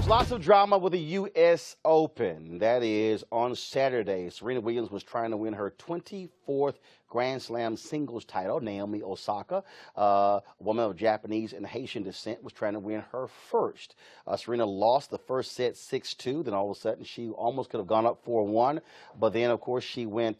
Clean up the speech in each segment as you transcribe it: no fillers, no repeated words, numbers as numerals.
There's lots of drama with the U.S. Open. That is on Saturday. Serena Williams was trying to win her 24th Grand Slam singles title. Naomi Osaka, a woman of Japanese and Haitian descent, was trying to win her first. Serena lost the first set 6-2. Then all of a sudden she almost could have gone up 4-1. But then, of course, she was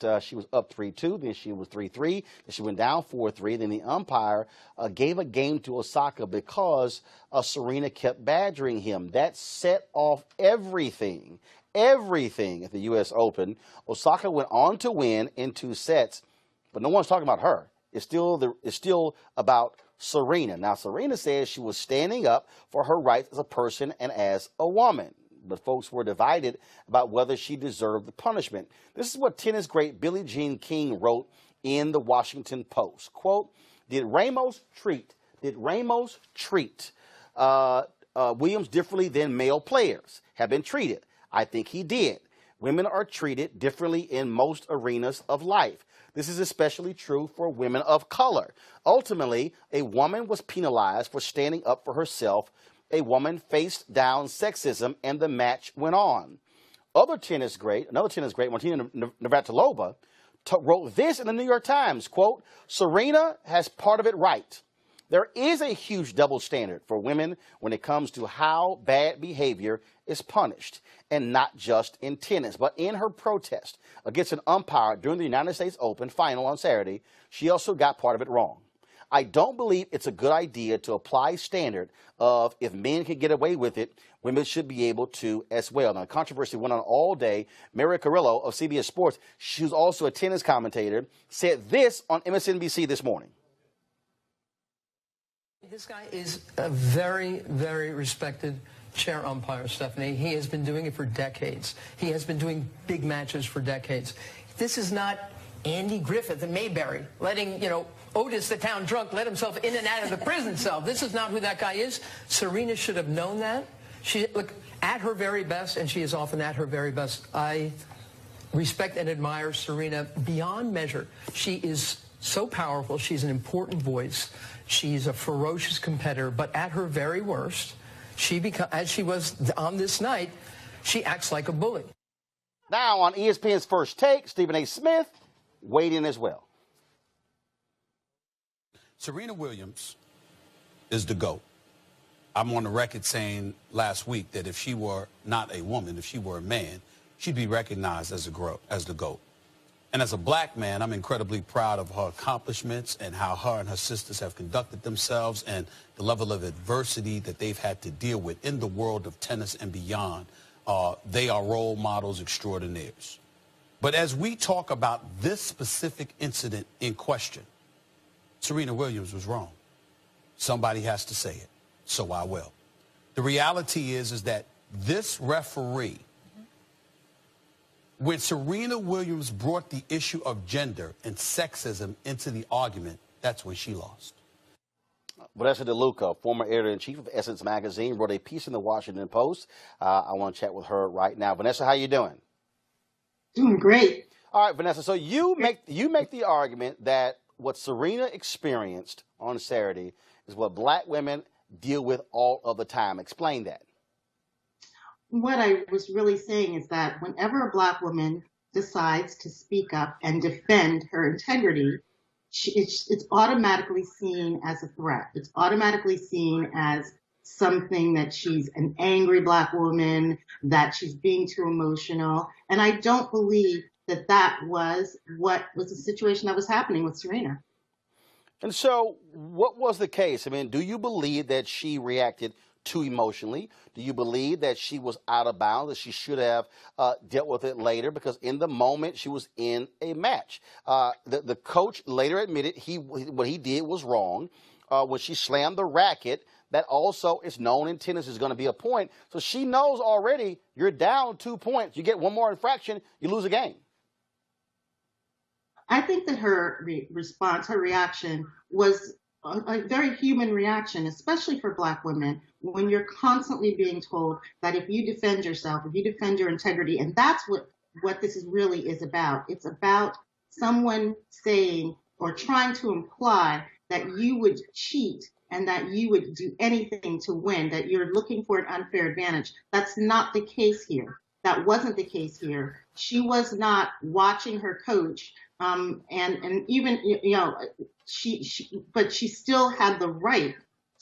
up 3-2. Then she was 3-3. Then she went down 4-3. Then the umpire gave a game to Osaka because Serena kept badgering him. That set off everything at the U.S. Open. Osaka went on to win in 2 sets, but no one's talking about her. It's still about Serena. Now, Serena says she was standing up for her rights as a person and as a woman, but folks were divided about whether she deserved the punishment. This is what tennis great Billie Jean King wrote in the Washington Post. Quote, Did Ramos treat Williams differently than male players have been treated? I think he did. Women are treated differently in most arenas of life. This is especially true for women of color. Ultimately, a woman was penalized for standing up for herself. A woman faced down sexism, and the match went on. Another tennis great, Martina Navratilova, wrote this in the New York Times, quote, Serena has part of it right. There is a huge double standard for women when it comes to how bad behavior is punished, and not just in tennis. But in her protest against an umpire during the United States Open final on Saturday, she also got part of it wrong. I don't believe it's a good idea to apply standard of if men can get away with it, women should be able to as well. Now, the controversy went on all day. Mary Carrillo of CBS Sports, who's also a tennis commentator, said this on MSNBC this morning. This guy is a very, very respected chair umpire, Stephanie. He has been doing it for decades. He has been doing big matches for decades. This is not Andy Griffith and Mayberry letting, Otis, the town drunk, let himself in and out of the prison cell. This is not who that guy is. Serena should have known that. Look, at her very best, and she is often at her very best, I respect and admire Serena beyond measure. She is so powerful. She's an important voice. She's a ferocious competitor, but at her very worst, as she was on this night, she acts like a bully. Now on ESPN's First Take, Stephen A. Smith weighed in as well. Serena Williams is the GOAT. I'm on the record saying last week that if she were not a woman, if she were a man, she'd be recognized as the GOAT. And as a black man, I'm incredibly proud of her accomplishments and how her and her sisters have conducted themselves and the level of adversity that they've had to deal with in the world of tennis and beyond. They are role models extraordinaires. But as we talk about this specific incident in question, Serena Williams was wrong. Somebody has to say it, so I will. The reality is that this referee, when Serena Williams brought the issue of gender and sexism into the argument, that's when she lost. Vanessa DeLuca, former editor-in-chief of Essence Magazine, wrote a piece in the Washington Post. I want to chat with her right now. Vanessa, how you doing? Doing great. All right, Vanessa, so you make the argument that what Serena experienced on Saturday is what black women deal with all of the time. Explain that. What I was really saying is that whenever a black woman decides to speak up and defend her integrity, it's automatically seen as a threat. It's automatically seen as something that she's an angry black woman, that she's being too emotional. And I don't believe that was what was the situation that was happening with Serena. And so what was the case? I mean, do you believe that she reacted too emotionally? Do you believe that she was out of bounds, that she should have dealt with it later? Because in the moment, she was in a match. The coach later admitted what he did was wrong. When she slammed the racket, that also is known in tennis is going to be a point. So she knows already you're down 2 points. You get one more infraction, you lose a game. I think that her response, her reaction was a very human reaction, especially for black women, when you're constantly being told that if you defend yourself, if you defend your integrity, and that's what this really is about. It's about someone saying or trying to imply that you would cheat and that you would do anything to win, that you're looking for an unfair advantage. That's not the case here. That wasn't the case here. She was not watching her coach, and even but she still had the right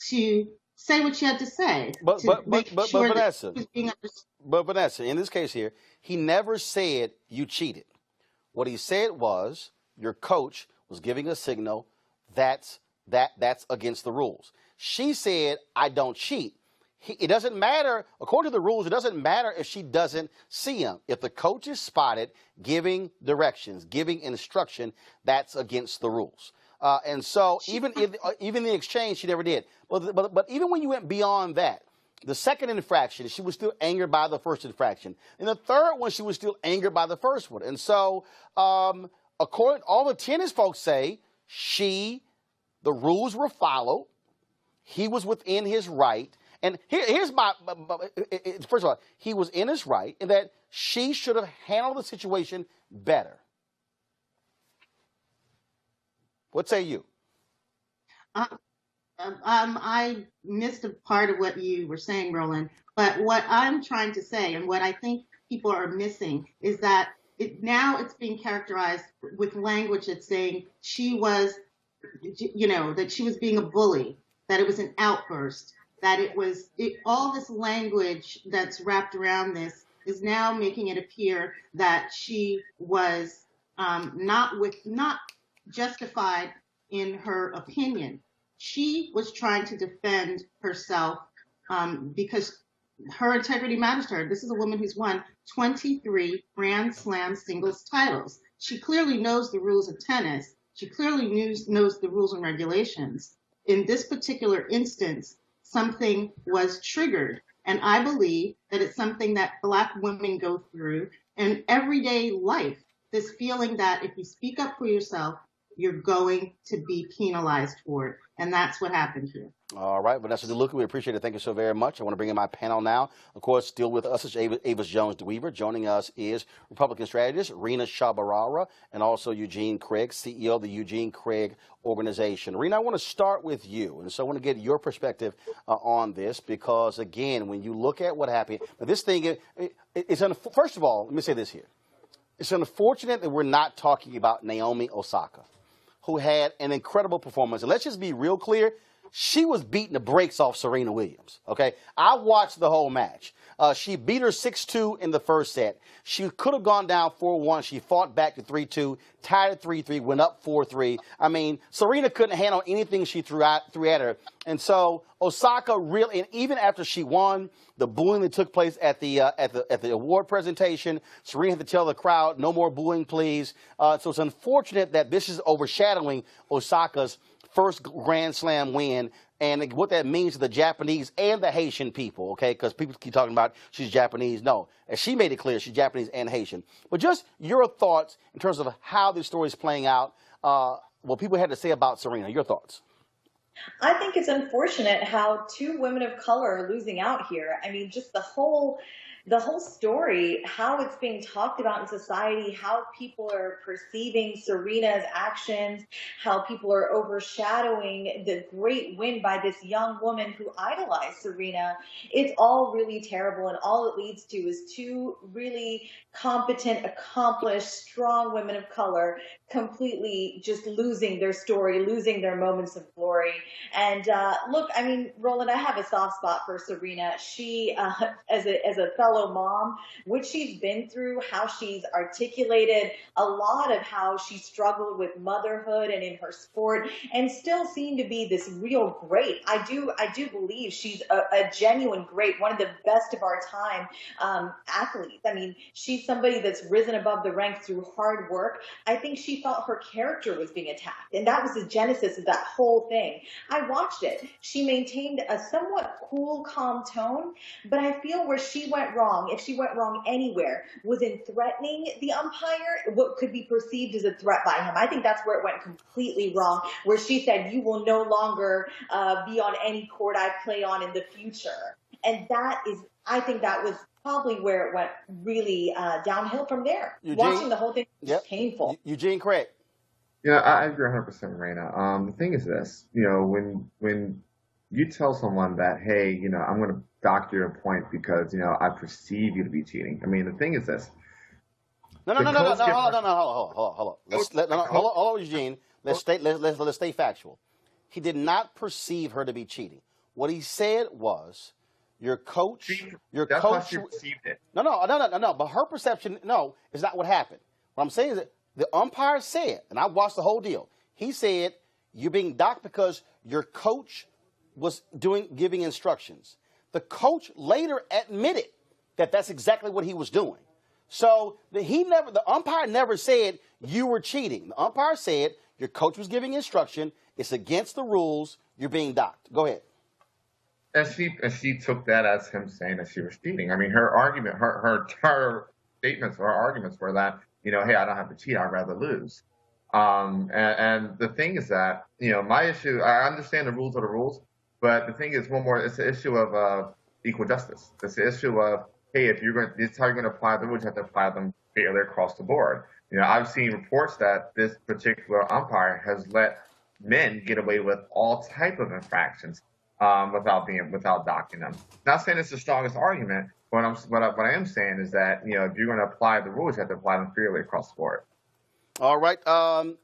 to say what she had to say. But Vanessa, was being understood. but Vanessa, in this case here, he never said you cheated. What he said was your coach was giving a signal that's against the rules. She said, I don't cheat. It doesn't matter, according to the rules, it doesn't matter if she doesn't see him. If the coach is spotted giving directions, giving instruction, that's against the rules. And so even the exchange, she never did. But even when you went beyond that, the second infraction, she was still angered by the first infraction. And the third one, she was still angered by the first one. And so, according all the tennis folks say, the rules were followed. He was within his right. And here's first of all, he was in his right in that she should have handled the situation better. What say you? I missed a part of what you were saying, Roland. But what I'm trying to say, and what I think people are missing, is that now it's being characterized with language that's saying she was, that she was being a bully, that it was an outburst, that all this language that's wrapped around this is now making it appear that she was not justified in her opinion. She was trying to defend herself because her integrity matters to her. This is a woman who's won 23 Grand Slam singles titles. She clearly knows the rules of tennis. She clearly knows the rules and regulations. In this particular instance, something was triggered. And I believe that it's something that Black women go through in everyday life, this feeling that if you speak up for yourself, you're going to be penalized for it. And that's what happened here. All right, Vanessa DeLuca, we appreciate it. Thank you so very much. I want to bring in my panel now. Of course, still with us is Avis Jones-DeWeaver. Joining us is Republican strategist Rena Shabarara and also Eugene Craig, CEO of the Eugene Craig Organization. Rena, I want to start with you. And so I want to get your perspective on this because, again, when you look at what happened, this thing, first of all, let me say this here. It's unfortunate that we're not talking about Naomi Osaka, who had an incredible performance. And let's just be real clear. She was beating the brakes off Serena Williams, okay? I watched the whole match. She beat her 6-2 in the first set. She could have gone down 4-1. She fought back to 3-2, tied at 3-3, went up 4-3. I mean, Serena couldn't handle anything she threw at her. And so Osaka really, and even after she won, the booing that took place at the award presentation, Serena had to tell the crowd, no more booing, please. So it's unfortunate that this is overshadowing Osaka's first Grand Slam win, and what that means to the Japanese and the Haitian people, okay? Because people keep talking about she's Japanese. No, as she made it clear, she's Japanese and Haitian. But just your thoughts in terms of how this story is playing out, what people had to say about Serena. Your thoughts. I think it's unfortunate how two women of color are losing out here. I mean, just the whole story, how it's being talked about in society, how people are perceiving Serena's actions, how people are overshadowing the great win by this young woman who idolized Serena. It's all really terrible, and all it leads to is two really competent, accomplished, strong women of color completely just losing their story, losing their moments of glory. And look, I mean, Roland, I have a soft spot for Serena. She, as a fellow mom, what she's been through, how she's articulated a lot of how she struggled with motherhood and in her sport, and still seemed to be this real great. I do believe she's a genuine great, one of the best of our time athletes. I mean, she's somebody that's risen above the ranks through hard work. I think she felt her character was being attacked, and that was the genesis of that whole thing. I watched it. She maintained a somewhat cool, calm tone, but I feel where she went wrong, if she went wrong anywhere, was in threatening the umpire, what could be perceived as a threat by him. I think that's where it went completely wrong, where she said, you will no longer be on any court I play on in the future. And I think that was probably where it went really downhill from there. Eugene, watching the whole thing was painful. Eugene Craig. Yeah, I agree 100%, Raina. The thing is this, when you tell someone that, hey, I'm going to dock your point because, I perceive you to be cheating. I mean, the thing is this. No, hold on. Hold on, Eugene. Let's stay factual. He did not perceive her to be cheating. What he said was, your coach. That's how she perceived it. No. But her perception, is not what happened. What I'm saying is that the umpire said, and I watched the whole deal. He said, you're being docked because your coach was giving instructions. The coach later admitted that that's exactly what he was doing. So the umpire never said you were cheating. The umpire said your coach was giving instruction. It's against the rules. You're being docked. Go ahead. And she took that as him saying that she was cheating. I mean, her argument, her statements, her arguments were that, hey, I don't have to cheat. I'd rather lose. And the thing is that, my issue, I understand the rules are the rules, but the thing is, it's the issue of equal justice. It's the issue of, hey, this is how you're going to apply the rules, you have to apply them fairly across the board. I've seen reports that this particular umpire has let men get away with all type of infractions without docking them. Not saying it's the strongest argument, but what I am saying is that, if you're going to apply the rules, you have to apply them fairly across the board. All right,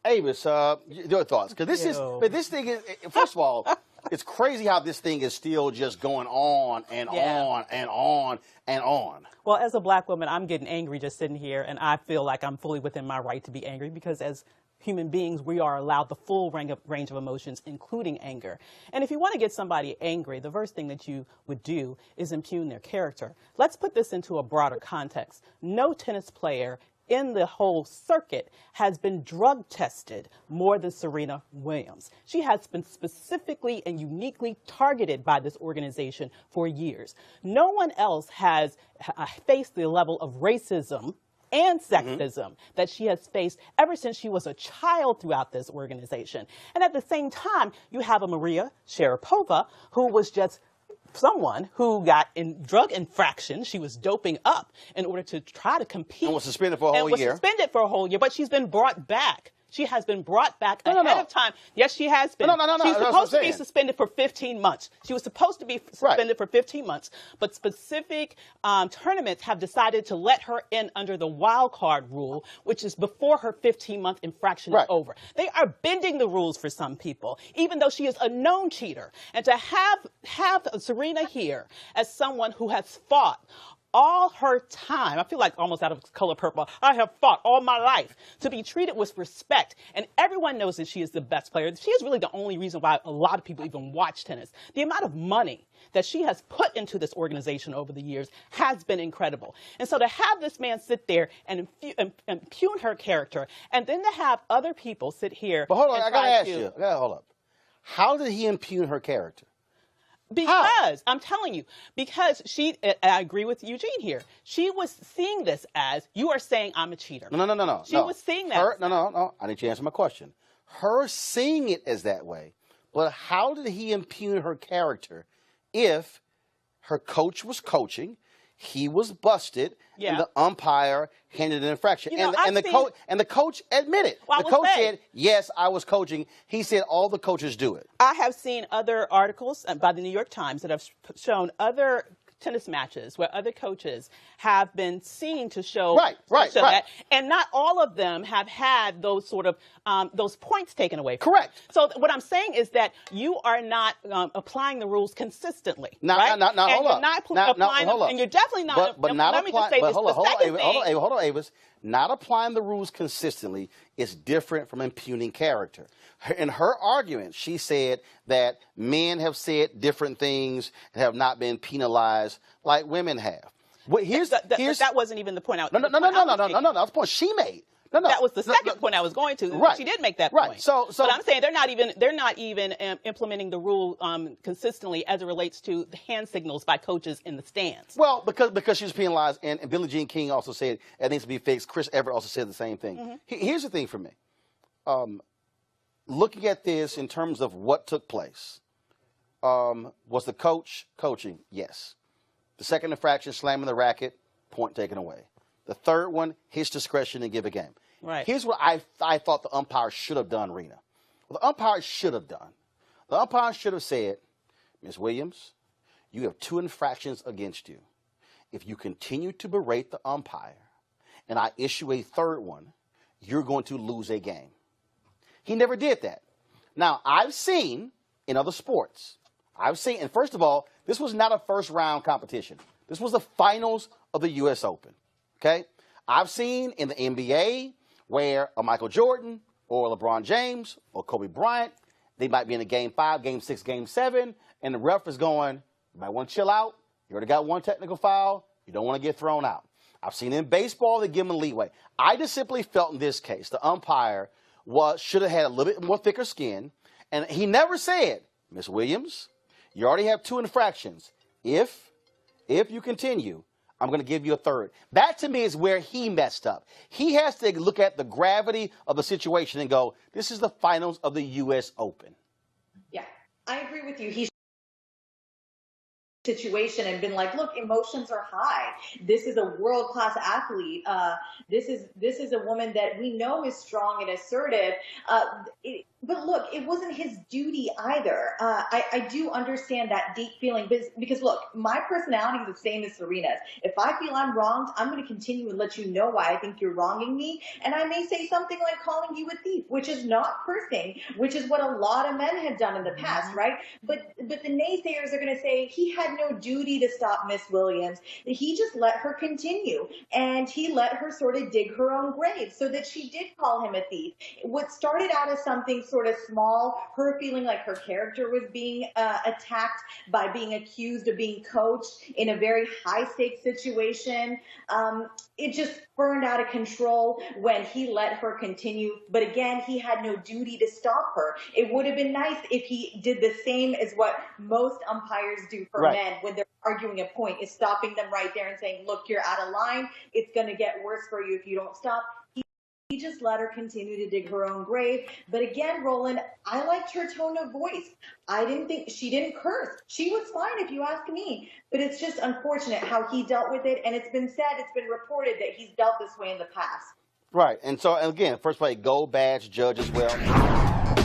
Avis, your thoughts? Because this thing is, first of all, it's crazy how this thing is still just going on and on and on and on. Well, as a black woman, I'm getting angry just sitting here, and I feel like I'm fully within my right to be angry because as human beings, we are allowed the full range of emotions, including anger. And if you want to get somebody angry, the first thing that you would do is impugn their character. Let's put this into a broader context. No tennis player in the whole circuit has been drug tested more than Serena Williams. She has been specifically and uniquely targeted by this organization for years. No one else has faced the level of racism and sexism that she has faced ever since she was a child throughout this organization. And at the same time, you have a Maria Sharapova who was just someone who got in drug infraction. She was doping up in order to try to compete. And was suspended for a whole year. Suspended for a whole year, but she's been brought back. She has been brought back ahead of time. Yes, she has been. She's supposed to be suspended for 15 months. She was supposed to be suspended for 15 months, but specific tournaments have decided to let her in under the wild card rule, which is before her 15-month infraction is over. They are bending the rules for some people, even though she is a known cheater. And to have Serena here as someone who has fought all her time, I feel like almost out of color purple, I have fought all my life to be treated with respect. And everyone knows that she is the best player. She is really the only reason why a lot of people even watch tennis. The amount of money that she has put into this organization over the years has been incredible. And so to have this man sit there and impugn her character, and then to have other people sit here. But hold on, I got to ask you. Hold up. How did he impugn her character? Because, I'm telling you, because I agree with Eugene here, she was seeing this as, you are saying I'm a cheater. No. She was seeing that. No. I need you to answer my question. Her seeing it as that way, but how did he impugn her character if her coach was coaching, he was busted, and the umpire handed an infraction? And the coach admitted. The coach said, yes, I was coaching. He said all the coaches do it. I have seen other articles by the New York Times that have shown other tennis matches where other coaches have been seen to show that, and not all of them have had those sort of those points taken away from them. So what I'm saying is that you are not applying the rules consistently, right? Hold up. And you're definitely not. But not let me just say this. Hold on, Avis. Not applying the rules consistently is different from impugning character. In her argument, she said that men have said different things and have not been penalized like women have. That wasn't even the point. No. That's the point she made. That was the second point I was going to. Right. She did make that point. But I'm saying they're not even implementing the rule consistently as it relates to the hand signals by coaches in the stands. Well, because she was penalized, and Billie Jean King also said it needs to be fixed. Chris Everett also said the same thing. Here's the thing for me. Looking at this in terms of what took place, was the coach coaching? Yes. The second infraction, slamming the racket, point taken away. The third one, his discretion and give a game. Right. Here's what I thought the umpire should have done, Rena. What the umpire should have done. The umpire should have said, Ms. Williams, you have 2 infractions against you. If you continue to berate the umpire and I issue a 3rd one, you're going to lose a game. He never did that. Now, I've seen in other sports, and first of all, this was not a first-round competition. This was the finals of the U.S. Open, okay? I've seen in the NBA where a Michael Jordan or LeBron James or Kobe Bryant, they might be in a Game 5, Game 6, Game 7, and the ref is going, you might want to chill out. You already got 1 technical foul. You don't want to get thrown out. I've seen in baseball, they give them leeway. I just simply felt in this case, the umpire should have had a little bit more thicker skin, and he never said, Ms. Williams, you already have 2 infractions. If you continue, I'm going to give you a 3rd. That, to me, is where he messed up. He has to look at the gravity of the situation and go, this is the finals of the U.S. Open. Yeah, I agree with you. He situation and been like, look, emotions are high. This is a world-class athlete. This is a woman that we know is strong and assertive. But look, it wasn't his duty either. I do understand that deep feeling because look, my personality is the same as Serena's. If I feel I'm wronged, I'm going to continue and let you know why I think you're wronging me. And I may say something like calling you a thief, which is not cursing, which is what a lot of men have done in the past, right? But the naysayers are going to say he had no duty to stop Miss Williams. He just let her continue, and he let her sort of dig her own grave so that she did call him a thief. What started out as something sort of small, her feeling like her character was being attacked by being accused of being coached in a very high-stakes situation. It just burned out of control when he let her continue. But again, he had no duty to stop her. It would have been nice if he did the same as what most umpires do for men when they're arguing a point, is stopping them right there and saying, look, you're out of line. It's going to get worse for you if you don't stop. He just let her continue to dig her own grave. But again, Roland, I liked her tone of voice. I didn't think she didn't curse. She was fine if you ask me. But it's just unfortunate how he dealt with it. And it's been said, it's been reported that he's dealt this way in the past. Right. And so, again, first play, gold badge judge as well.